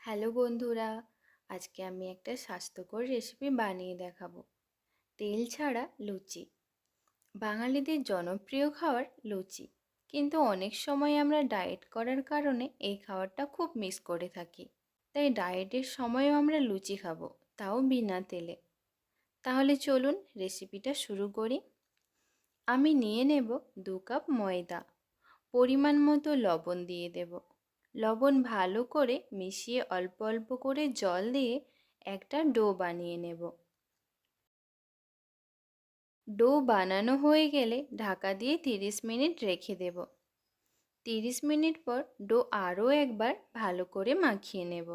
Hello বন্ধুরা, আজকে আমি একটা স্বাস্থ্যকর রেসিপি বানিয়ে দেখাবো। তেল ছাড়া লুচি। বাঙালিদের জনপ্রিয় খাবার লুচি, কিন্তু অনেক সময় আমরা ডায়েট করার কারণে এই খাবারটা খুব মিস করে থাকি। তাই ডায়েটের সময়ও আমরা লুচি খাবো, তাও বিনা তেলে। তাহলে চলুন রেসিপিটা শুরু করি। আমি নিয়ে নেব 2 কাপ ময়দা। পরিমাণ মতো লবণ দিয়ে দেব। লবণ ভালো করে মিশিয়ে অল্প অল্প করে জল দিয়ে একটা ডো বানিয়ে নেব। ডো বানানো হয়ে গেলে ঢাকা দিয়ে 30 মিনিট রেখে দেব। 30 মিনিট পর ডো আরও একবার ভালো করে মাখিয়ে নেব।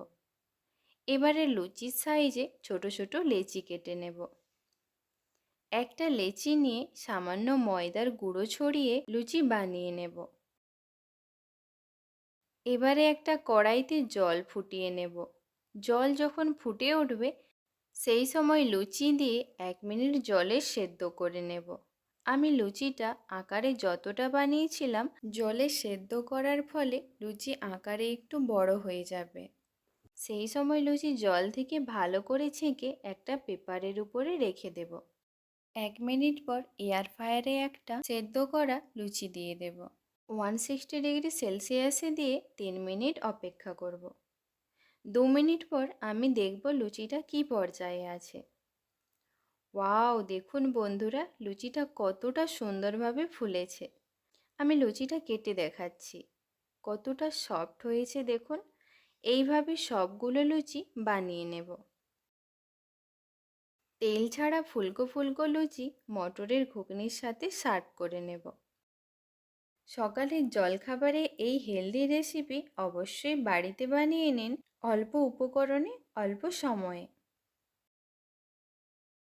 এবারে লুচির সাইজে ছোট ছোট লেচি কেটে নেব। একটা লেচি নিয়ে সামান্য ময়দার গুঁড়ো ছড়িয়ে লুচি বানিয়ে নেব। এবারে একটা কড়াইতে জল ফুটিয়ে নেব। জল যখন ফুটে উঠবে সেই সময় লুচি দিয়ে 1 মিনিট জলে সেদ্ধ করে নেব। আমি লুচিটা আকারে যতটা বানিয়েছিলাম, জলে সেদ্ধ করার ফলে লুচি আকারে একটু বড় হয়ে যাবে। সেই সময় লুচি জল থেকে ভালো করে ছেঁকে একটা পেপারের উপরে রেখে দেব। 1 মিনিট পর এয়ার ফ্রায়ারে একটা সেদ্ধ করা লুচি দিয়ে দেব। 160 ডিগ্রি সেলসিয়াসে দিয়ে 3 মিনিট অপেক্ষা করব। 2 মিনিট পর আমি দেখব লুচিটা কী পর্যায়ে আছে। ওয়াও, দেখুন বন্ধুরা, লুচিটা কতটা সুন্দরভাবে ফুলেছে। আমি লুচিটা কেটে দেখাচ্ছি, কতটা সফট হয়েছে দেখুন। এইভাবে সবগুলো লুচি বানিয়ে নেব। তেল ছাড়া ফুলকো ফুলকো লুচি মটরের ঘুগনির সাথে সার্ভ করে নেব। সকালের জলখাবারে এই হেলদি রেসিপি অবশ্যই বাড়িতে বানিয়ে নিন, অল্প উপকরণে অল্প সময়ে।